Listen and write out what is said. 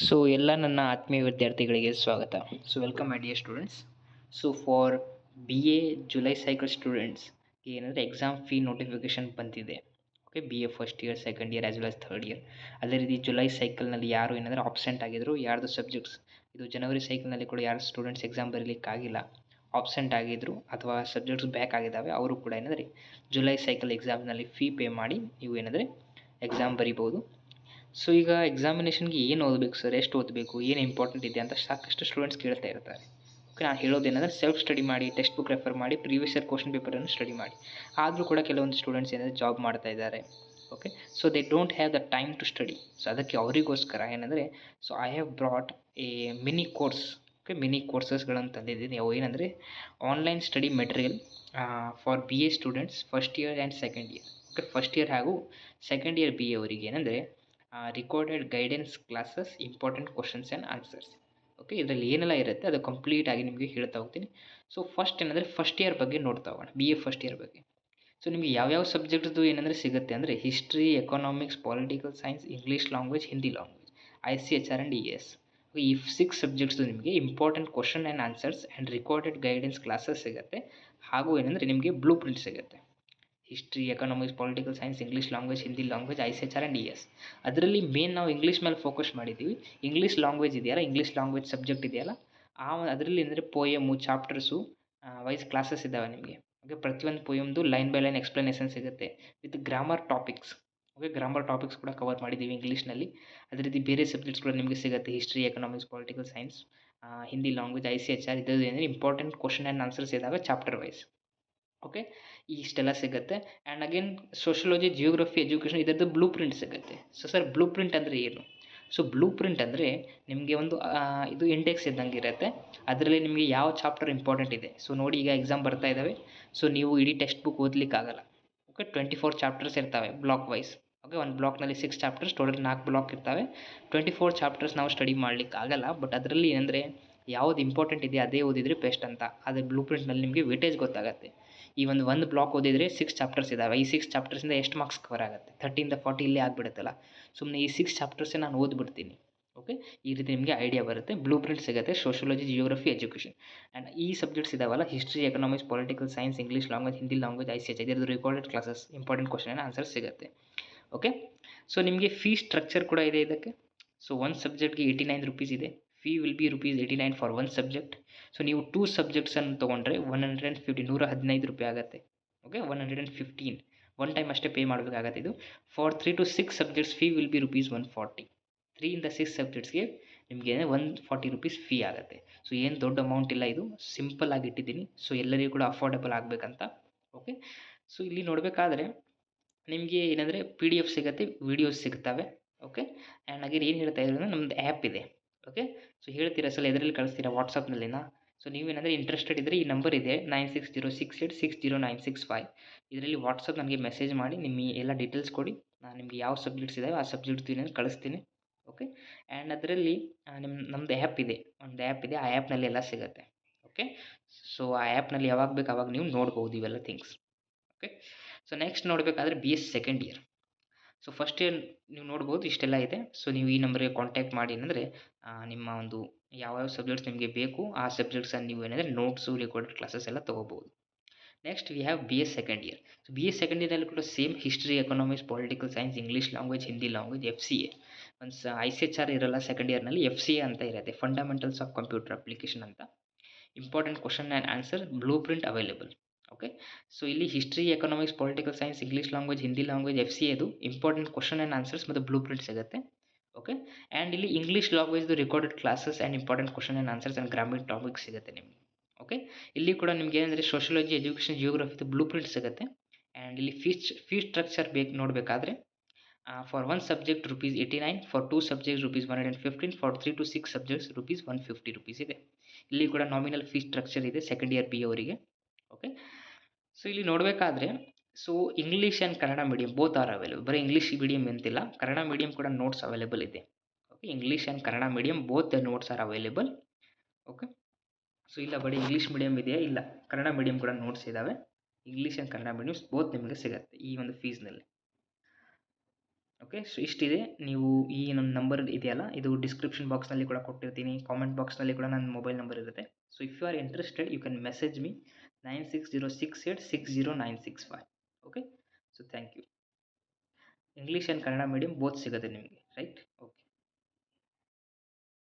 So ಎಲ್ಲ ನನ್ನ ಆತ್ಮೀಯ ವಿದ್ಯಾರ್ಥಿಗಳಿಗೆ ಸ್ವಾಗತ. So welcome my dear students. So for B A July cycle ಸ್ಟೂಡೆಂಟ್ಸ್ಗೆ ಏನಂದರೆ ಎಕ್ಸಾಮ್ ಫೀ ನೋಟಿಫಿಕೇಷನ್ ಬಂದಿದೆ. Okay, B A first year, second year as well as third year. ಅದೇ ರೀತಿ ಜುಲೈ ಸೈಕಲ್ನಲ್ಲಿ ಯಾರು ಏನಂದರೆ ಆಬ್ಸೆಂಟ್ ಆಗಿದ್ರು, ಯಾರ್ದು ಸಬ್ಜೆಕ್ಟ್ಸ್ ಇದು ಜನವರಿ ಸೈಕಲ್ನಲ್ಲಿ ಕೂಡ ಯಾರು ಸ್ಟೂಡೆಂಟ್ಸ್ ಎಕ್ಸಾಮ್ ಬರೀಲಿಕ್ಕಾಗಿಲ್ಲ, ಆಬ್ಸೆಂಟ್ ಆಗಿದ್ರು ಅಥವಾ ಸಬ್ಜೆಕ್ಟ್ಸ್ ಬ್ಯಾಕ್ ಆಗಿದ್ದಾವೆ, ಅವರು ಕೂಡ ಏನಂದರೆ ಜುಲೈ ಸೈಕಲ್ ಎಕ್ಸಾಮ್ನಲ್ಲಿ ಫೀ ಪೇ ಮಾಡಿ ನೀವು ಏನಂದರೆ ಎಕ್ಸಾಮ್ ಬರಿಬೋದು. ಸೊ ಈಗ ಎಕ್ಸಾಮಿನೇಷನ್ಗೆ ಏನು ಓದಬೇಕು ಸರ್, ಎಷ್ಟು ಓದಬೇಕು, ಏನು ಇಂಪಾರ್ಟೆಂಟ್ ಇದೆ ಅಂತ ಸಾಕಷ್ಟು ಸ್ಟೂಡೆಂಟ್ಸ್ ಕೇಳ್ತಾ ಇರ್ತಾರೆ. ಓಕೆ, ನಾನು ಹೇಳೋದೇನೆಂದರೆ ಸೆಲ್ಫ್ ಸ್ಟಡಿ ಮಾಡಿ, ಟೆಕ್ಸ್ಟ್ ಬುಕ್ ರೆಫರ್ ಮಾಡಿ, ಪ್ರೀವಿಯಸ್ ಇಯರ್ ಕ್ವಶನ್ ಪೇಪರನ್ನು ಸ್ಟಡಿ ಮಾಡಿ. ಆದರೂ ಕೂಡ ಕೆಲವೊಂದು ಸ್ಟೂಡೆಂಟ್ಸ್ ಏನಂದರೆ ಜಾಬ್ ಮಾಡ್ತಾ ಇದ್ದಾರೆ. Okay, so they don't have the time to study. So ಅದಕ್ಕೆ ಅವರಿಗೋಸ್ಕರ ಏನಂದರೆ, so I have brought a mini course. Okay, mini ಕೋರ್ಸಸ್ಗಳನ್ನು ತಂದಿದ್ದೀನಿ. ಅವು ಏನಂದರೆ online study material for B A students first year and second year. Okay, first year ಹಾಗೂ second year B A ಅವರಿಗೆ ಏನಂದರೆ recorded guidance classes, important questions and answers. Okay, ಇದರಲ್ಲಿ ಏನೆಲ್ಲ ಇರುತ್ತೆ ಅದು ಕಂಪ್ಲೀಟಾಗಿ ನಿಮಗೆ ಹೇಳ್ತಾ ಹೋಗ್ತೀನಿ. ಸೊ ಫಸ್ಟ್ ಏನಂದರೆ ಫಸ್ಟ್ ಇಯರ್ ಬಗ್ಗೆ ನೋಡ್ತಾ ಹೋಗೋಣ, ಬಿ ಎ ಫಸ್ಟ್ ಇಯರ್ ಬಗ್ಗೆ. ಸೊ ನಿಮಗೆ ಯಾವ್ಯಾವ ಸಬ್ಜೆಕ್ಟ್ದು ಏನಂದರೆ ಸಿಗುತ್ತೆ ಅಂದರೆ history, economics, political science, English language, Hindi language, ICHR and ES. ಈ 6 ಸಬ್ಜೆಕ್ಟ್ಸು ನಿಮಗೆ important question and answers and recorded guidance classes ಸಿಗುತ್ತೆ. ಹಾಗೂ ಏನಂದರೆ ನಿಮಗೆ ಬ್ಲೂ ಪ್ರಿಂಟ್ ಸಿಗುತ್ತೆ. History, economics, political science, English language, Hindi language, ICHR and ES. ಅದರಲ್ಲಿ main ನಾವು English ಮೇಲೆ ಫೋಕಸ್ ಮಾಡಿದ್ದೀವಿ. ಇಂಗ್ಲೀಷ್ ಲ್ಯಾಂಗ್ವೇಜ್ ಇದೆಯಲ್ಲ, ಇಂಗ್ಲೀಷ್ ಲ್ಯಾಂಗ್ವೇಜ್ ಸಬ್ಜೆಕ್ಟ್ ಇದೆಯಲ್ಲ, ಅದರಲ್ಲಿ ಅಂದರೆ ಪೋಯಮು, ಚಾಪ್ಟರ್ಸು ವೈಸ್ ಕ್ಲಾಸಸ್ ಇದ್ದಾವೆ ನಿಮಗೆ. ಓಕೆ, ಪ್ರತಿಯೊಂದು ಪೋಯಮ್ದು ಲೈನ್ ಬೈ ಲೈನ್ ಎಕ್ಸ್ಪ್ಲನೇಷನ್ ಸಿಗುತ್ತೆ with grammar topics. Okay, grammar topics ಕೂಡ ಕವರ್ ಮಾಡಿದ್ದೀವಿ ಇಂಗ್ಲೀಷ್ನಲ್ಲಿ. ಅದೇ ರೀತಿ ಬೇರೆ ಸಬ್ಜೆಕ್ಟ್ಸ್ ಕೂಡ ನಿಮಗೆ ಸಿಗುತ್ತೆ, history, economics, political science, Hindi language, ICHR. ಇದು ಏನೇನು ಇಂಪಾರ್ಟೆಂಟ್ ಕ್ವಶನ್ ಆ್ಯಂಡ್ ಆನ್ಸರ್ಸ್ ಇದ್ದಾವೆ ಚಾಪ್ಟರ್ ವೈಸ್. ಓಕೆ, ಇಷ್ಟೆಲ್ಲ ಸಿಗುತ್ತೆ. And again sociology, geography, education ಇದರದ್ದು ಬ್ಲೂ ಪ್ರಿಂಟ್ ಸಿಗುತ್ತೆ. ಸೊ ಸರ್, ಬ್ಲೂ ಪ್ರಿಂಟ್ ಅಂದರೆ ಏನು? ಸೊ ಬ್ಲೂ ಪ್ರಿಂಟ್ ಅಂದರೆ ನಿಮಗೆ ಒಂದು ಇದು ಇಂಡೆಕ್ಸ್ ಇದ್ದಂಗೆ ಇರುತ್ತೆ. ಅದರಲ್ಲಿ ನಿಮಗೆ ಯಾವ ಚಾಪ್ಟರ್ ಇಂಪಾರ್ಟೆಂಟ್ ಇದೆ. ಸೊ ನೋಡಿ, ಈಗ ಎಕ್ಸಾಮ್ ಬರ್ತಾ ಇದ್ದಾವೆ. ಸೊ ನೀವು ಇಡೀ ಟೆಕ್ಸ್ಟ್ ಬುಕ್ ಓದಲಿಕ್ಕಾಗಲ್ಲ. ಓಕೆ, 24 ಚಾಪ್ಟರ್ಸ್ ಇರ್ತವೆ ಬ್ಲಾಕ್ ವೈಸ್. ಓಕೆ, ಒಂದು ಬ್ಲಾಕ್ನಲ್ಲಿ 6 ಚಾಪ್ಟರ್ಸ್, ಟೋಟಲ್ 4 ಬ್ಲಾಕ್ ಇರ್ತವೆ. 24 ಚಾಪ್ಟರ್ಸ್ ನಾವು ಸ್ಟಡಿ ಮಾಡಲಿಕ್ಕೆ ಆಗಲ್ಲ. ಬಟ್ ಅದರಲ್ಲಿ ಏನಂದರೆ ಯಾವುದು ಇಂಪಾರ್ಟೆಂಟ್ ಇದೆ ಅದೇ ಓದಿದರೆ ಬೆಸ್ಟ್ ಅಂತ. ಅದೇ ಬ್ಲೂ ಪ್ರಿಂಟ್ನಲ್ಲಿ ನಿಮಗೆ ವೇಟೇಜ್ ಗೊತ್ತಾಗುತ್ತೆ. ಈ ಒಂದು ಬ್ಲಾಕ್ ಓದಿದರೆ 6 ಚಾಪ್ಟರ್ಸ್ ಇದ್ದಾವೆ. ಈ 6 ಚಾಪ್ಟರ್ಸಿಂದ ಎಷ್ಟು ಮಾರ್ಕ್ಸ್ ಕವರ್ ಆಗುತ್ತೆ? 30ಇಂದ 40 ಇಲ್ಲೇ ಆಗಿಬಿಡುತ್ತಲ್ಲ. ಸುಮ್ಮನೆ ಈ 6 ಚಾಪ್ಟರ್ಸೇ ನಾನು ಓದ್ಬಿಡ್ತೀನಿ. ಓಕೆ, ಈ ರೀತಿ ನಿಮಗೆ ಐಡಿಯಾ ಬರುತ್ತೆ. ಬ್ಲೂ ಪ್ರಿಂಟ್ ಸಿಗುತ್ತೆ ಸೋಷಿಯಾಲಜಿ, ಜಿಯೋಗ್ರಫಿ, ಎಜುಕೇಷನ್. ಆ್ಯಂಡ್ ಈ ಸಬ್ಜೆಕ್ಟ್ಸ್ ಇದಾವಲ್ಲ, history, economics, political science, English language, Hindi language, ICHR, ಇದರದ್ದು recorded classes, important question and answer ಸಿಗುತ್ತೆ. ಓಕೆ, ಸೊ ನಿಮಗೆ ಫೀ ಸ್ಟ್ರಕ್ಚರ್ ಕೂಡ ಇದೆ ಇದಕ್ಕೆ. ಸೊ ಒಂದು ಸಬ್ಜೆಕ್ಟ್ಗೆ 89 ರೂಪೀಸ್ ಇದೆ. Fee will be ₹89 for one subject. So ನೀವು 2 ಸಬ್ಜೆಕ್ಟ್ಸನ್ನು ತೊಗೊಂಡ್ರೆ 115 ರೂಪಾಯಿ ಆಗುತ್ತೆ. ಓಕೆ, 115 ಒನ್ ಟೈಮ್ ಅಷ್ಟೇ ಪೇ ಮಾಡಬೇಕಾಗತ್ತೆ. ಇದು for 3 to 6 subjects fee will B ₹140. 3ಇಂದ 6 ಸಬ್ಜೆಕ್ಟ್ಸ್ಗೆ ನಿಮಗೆ 140 ರೂಪೀಸ್ ಫೀ ಆಗುತ್ತೆ. ಸೊ ಏನು ದೊಡ್ಡ ಅಮೌಂಟ್ ಇಲ್ಲ, ಇದು ಸಿಂಪಲ್ ಆಗಿ ಇಟ್ಟಿದ್ದೀನಿ. ಸೊ ಎಲ್ಲರಿಗೂ ಕೂಡ ಅಫೋರ್ಡೆಬಲ್ ಆಗಬೇಕಂತ. ಓಕೆ, ಸೊ ಇಲ್ಲಿ ನೋಡಬೇಕಾದ್ರೆ ನಿಮಗೆ ಏನಂದರೆ PDF ಸಿಗುತ್ತೆ, ವೀಡಿಯೋಸ್ ಸಿಗ್ತವೆ. ಓಕೆ, ಆ್ಯಂಡ್ ಅಗೇನ್ ಏನು ಹೇಳ್ತಾ ಇದ್ರು ಅಂದರೆ ನಮ್ಮದು ಆ್ಯಪ್ ಇದೆ. ಓಕೆ, ಸೊ ಹೇಳ್ತೀರಾ ಸರ್ ಎದರಲ್ಲಿ ಕಳಿಸ್ತೀರಾ, ವಾಟ್ಸಪ್ನಲ್ಲಿನಾ? ಸೊ ನೀವೇನಾದರೆ ಇಂಟ್ರೆಸ್ಟೆಡ್ ಇದ್ದರೆ ಈ ನಂಬರ್ ಇದೆ 9606860965. ಇದರಲ್ಲಿ ವಾಟ್ಸಪ್ ನನಗೆ ಮೆಸೇಜ್ ಮಾಡಿ ನಿಮ್ಮ ಎಲ್ಲ ಡೀಟೇಲ್ಸ್ ಕೊಡಿ. ನಾನು ನಿಮಗೆ ಯಾವ ಸಬ್ಜೆಕ್ಟ್ಸ್ ಇದ್ದಾವೆ ಆ ಸಬ್ಜೆಕ್ಟ್ಸ್ ಏನೇನು ಕಳಿಸ್ತೀನಿ. ಓಕೆ, ಆ್ಯಂಡ್ ಅದರಲ್ಲಿ ನಮ್ಮದು ಆ್ಯಪ್ ಇದೆ, ಒಂದು ಆ್ಯಪ್ ಇದೆ. ಆ ಆ್ಯಪ್ನಲ್ಲಿ ಎಲ್ಲ ಸಿಗುತ್ತೆ. ಓಕೆ, ಸೊ ಆ ಆ್ಯಪ್ನಲ್ಲಿ ಯಾವಾಗ ಬೇಕು ಆವಾಗ ನೀವು ನೋಡ್ಬೋದು ಇವೆಲ್ಲ ಥಿಂಗ್ಸ್. ಓಕೆ, ಸೊ ನೆಕ್ಸ್ಟ್ ನೋಡಬೇಕಾದ್ರೆ BS second year. So first year ನೀವು ನೋಡ್ಬೋದು ಇಷ್ಟೆಲ್ಲ ಇದೆ. ಸೊ ನೀವು ಈ ನಂಬರ್ಗೆ ಕಾಂಟ್ಯಾಕ್ಟ್ ಮಾಡಿ ಏನಂದರೆ ನಿಮ್ಮ ಒಂದು ಯಾವ್ಯಾವ ಸಬ್ಜೆಕ್ಟ್ಸ್ ನಿಮಗೆ ಬೇಕು ಆ ಸಬ್ಜೆಕ್ಟ್ಸನ್ನು ನೀವು ಏನಂದರೆ ನೋಟ್ಸು, ರಿಕಾರ್ಡೆಡ್ ಕ್ಲಾಸಸ್ ಎಲ್ಲ ತೊಗೋಬೋದು. Next we have BS second year. So BS second ಇಯರ್ನಲ್ಲಿ ಕೂಡ same history, economics, political science, English language, Hindi language, FCA. ಒಂದು ICHR ಇರಲ್ಲ ಸೆಕೆಂಡ್ ಇಯರ್ನಲ್ಲಿ, FCA ಅಂತ ಇರುತ್ತೆ, ಫಂಡಮೆಂಟಲ್ಸ್ ಆಫ್ ಕಂಪ್ಯೂಟರ್ ಅಪ್ಲಿಕೇಶನ್ ಅಂತ. Important question and answer, blueprint available. Okay, so ಇಲ್ಲಿ history, economics, political science, English language, Hindi language, FCAದು important question and answers ಮತ್ತು blueprint ಸಿಗುತ್ತೆ. ಓಕೆ, ಆ್ಯಂಡ್ ಇಲ್ಲಿ English ಲ್ಯಾಂಗ್ವೇಜ್ದು recorded classes and important question and answers and grammar topic ಸಿಗುತ್ತೆ ನಿಮಗೆ. Okay, ಇಲ್ಲಿ ಕೂಡ ನಿಮಗೆ ಏನಂದರೆ ಸೋಷಿಯಾಲಜಿ, ಎಜುಕೇಷನ್, ಜಿಯೋಗ್ರಫಿದು ಬ್ಲೂ ಪ್ರಿಂಟ್ ಸಿಗುತ್ತೆ. ಆ್ಯಂಡ್ ಇಲ್ಲಿ ಫೀ ಸ್ಟ್ರಕ್ಚರ್ ನೋಡಬೇಕಾದ್ರೆ for one subject ₹89, for 2 subjects ₹115, for 3 to 6 subjects ₹150 ಇದೆ. ಇಲ್ಲಿ ಕೂಡ ನಾಮಿನಲ್ ಫೀ ಸ್ಟ್ರಕ್ಚರ್ ಇದೆ ಸೆಕೆಂಡ್ ಇಯರ್ BA ಅವರಿಗೆ. ಓಕೆ, ಸೊ ಇಲ್ಲಿ ನೋಡಬೇಕಾದ್ರೆ so English and Kannada medium both are available. ಬರೀ ಇಂಗ್ಲೀಷ್ ಮೀಡಿಯಂ ಅಂತಿಲ್ಲ, ಕನ್ನಡ ಮೀಡಿಯಂ ಕೂಡ ನೋಟ್ಸ್ ಅವೈಲೇಬಲ್ ಇದೆ. Okay, English and Kannada medium both the notes are available. Okay, so ಇಲ್ಲ ಬರೀ ಇಂಗ್ಲೀಷ್ ಮೀಡಿಯಂ ಇದೆಯಾ, ಇಲ್ಲ ಕನ್ನಡ ಮೀಡಿಯಂ ಕೂಡ ನೋಟ್ಸ್ ಇದ್ದಾವೆ. English and Kannada mediums both ನಿಮಗೆ ಸಿಗುತ್ತೆ ಈ ಒಂದು ಫೀಸ್ನಲ್ಲಿ. Okay, so ಇಷ್ಟಿದೆ. ನೀವು ಈ ನನ್ನ ನಂಬರ್ ಇದೆಯಲ್ಲ, ಇದು ಡಿಸ್ಕ್ರಿಪ್ಷನ್ ಬಾಕ್ಸ್ನಲ್ಲಿ ಕೂಡ ಕೊಟ್ಟಿರ್ತೀನಿ, ಕಾಮೆಂಟ್ ಬಾಕ್ಸ್ನಲ್ಲಿ ಕೂಡ ನನ್ನ ಮೊಬೈಲ್ ನಂಬರ್ ಇರುತ್ತೆ. So if you are interested you can message me 9606860965. Okay, so thank you. English and Kannada medium both ಸಿಗುತ್ತೆ ನಿಮಗೆ.